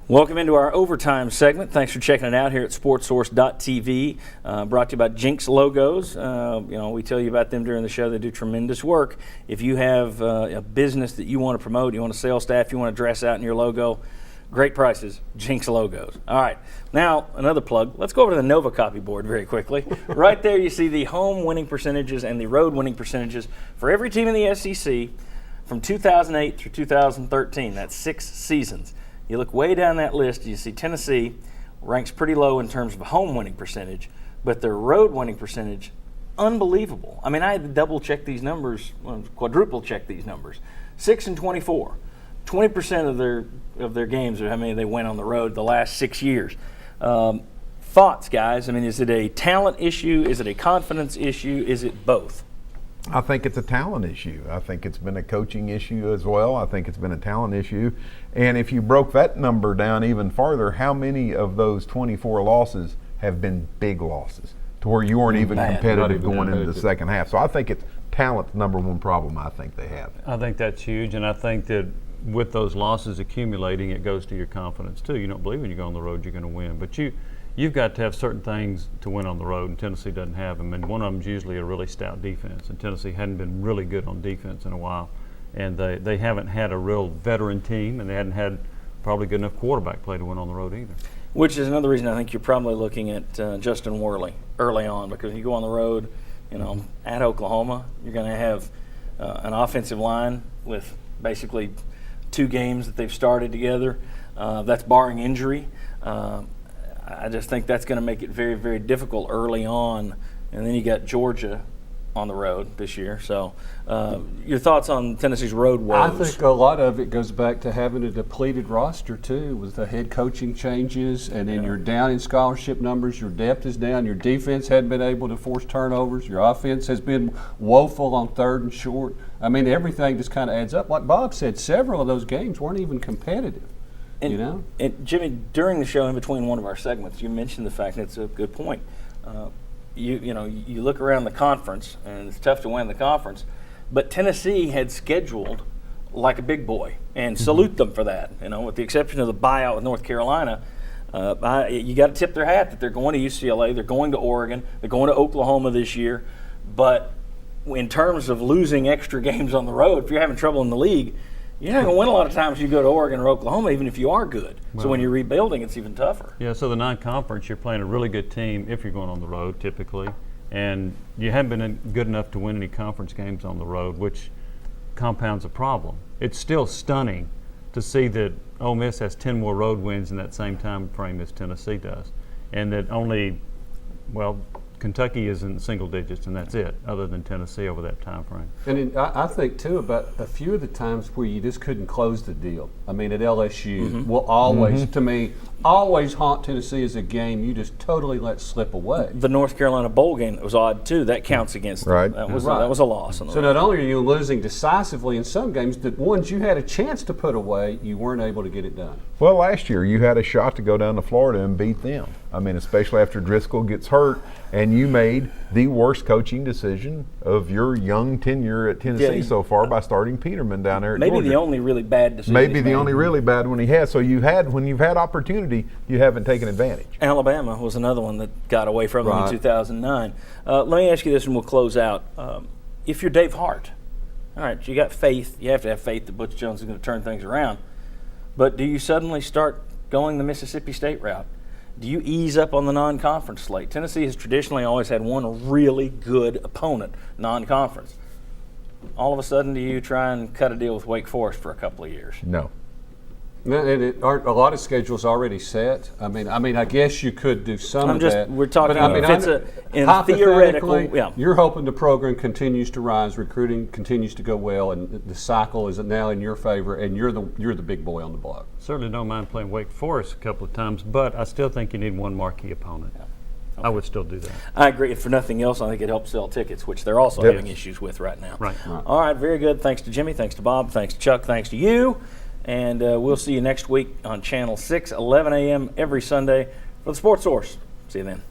Welcome into our overtime segment. Thanks for checking it out here at SportsSource.tv. Brought to you by Jinx Logos. We tell you about them during the show. They do tremendous work. If you have a business that you want to promote, you want a sales staff, you want to dress out in your logo, great prices, Jinx Logos. All right, now another plug. Let's go over to the Nova copy board very quickly. Right there you see the home winning percentages and the road winning percentages for every team in the SEC from 2008 through 2013. That's 6 seasons. You look way down that list, you see Tennessee ranks pretty low in terms of home winning percentage, but their road winning percentage, unbelievable. I mean, I had to double check these numbers, quadruple check these numbers. 6-24, 20% of their games are how many they went on the road the last 6 years. Thoughts, guys? I mean, is it a talent issue? Is it a confidence issue? Is it both? I think it's a talent issue. I think it's been a coaching issue as well. I think it's been a talent issue. And if you broke that number down even farther, how many of those 24 losses have been big losses to where you weren't even competitive going into the second half? So I think it's talent's number one problem I think they have. I think that's huge, and I think that with those losses accumulating, it goes to your confidence too. You don't believe when you go on the road you're going to win, but you've got to have certain things to win on the road, and Tennessee doesn't have them. And one of them is usually a really stout defense, and Tennessee hadn't been really good on defense in a while. And they haven't had a real veteran team, and they hadn't had probably good enough quarterback play to win on the road either. Which is another reason I think you're probably looking at Justin Worley early on, because when you go on the road, at Oklahoma, you're going to have an offensive line with basically 2 games that they've started together. That's barring injury. I just think that's going to make it very, very difficult early on. And then you got Georgia on the road this year. So your thoughts on Tennessee's road woes? I think a lot of it goes back to having a depleted roster, too, with the head coaching changes. And then you're down in scholarship numbers. Your depth is down. Your defense hadn't been able to force turnovers. Your offense has been woeful on 3rd and short. I mean, everything just kind of adds up. Like Bob said, several of those games weren't even competitive. And Jimmy, during the show, in between one of our segments, you mentioned the fact, and it's a good point. You look around the conference, and it's tough to win the conference, but Tennessee had scheduled like a big boy, and salute them for that. With the exception of the buyout with North Carolina, you got to tip their hat that they're going to UCLA, they're going to Oregon, they're going to Oklahoma this year. But in terms of losing extra games on the road, if you're having trouble in the league, you're not going to win a lot of times if you go to Oregon or Oklahoma, even if you are good. So when you're rebuilding, it's even tougher. Yeah, so the non-conference, you're playing a really good team if you're going on the road typically, and you haven't been good enough to win any conference games on the road, which compounds a problem. It's still stunning to see that Ole Miss has 10 more road wins in that same time frame as Tennessee does, and that Kentucky is in single digits, and that's it, other than Tennessee over that time frame. And I think, too, about a few of the times where you just couldn't close the deal. I mean, at LSU, will always, to me, always haunt Tennessee as a game you just totally let slip away. The North Carolina bowl game, that was odd, too. That counts against them. Right. That was a loss. On the road. Not only are you losing decisively in some games, the ones you had a chance to put away, you weren't able to get it done. Well, last year you had a shot to go down to Florida and beat them. I mean, especially after Driscoll gets hurt, and you made the worst coaching decision of your young tenure at Tennessee so far by starting Peterman down there at Maybe Georgia. the only really bad decision. Maybe the only really bad one he has. So when you've had opportunity, you haven't taken advantage. Alabama was another one that got away from them in 2009. Let me ask you this, and we'll close out. If you're Dave Hart, all right, you got faith. You have to have faith that Butch Jones is going to turn things around. But do you suddenly start going the Mississippi State route? Do you ease up on the non-conference slate? Tennessee has traditionally always had one really good opponent, non-conference. All of a sudden, do you try and cut a deal with Wake Forest for a couple of years? No. Aren't a lot of schedules already set? I mean, I guess you could do some of that. We're talking about theoretical. Yeah. You're hoping the program continues to rise, recruiting continues to go well, and the cycle is now in your favor, and you're the big boy on the block. Certainly don't mind playing Wake Forest a couple of times, but I still think you need one marquee opponent. Yeah. Okay. I would still do that. I agree. If for nothing else, I think it helps sell tickets, which they're also having issues with right now. Right. All right, very good. Thanks to Jimmy. Thanks to Bob. Thanks to Chuck. Thanks to you. And we'll see you next week on Channel 6, 11 a.m. every Sunday for the Sports Source. See you then.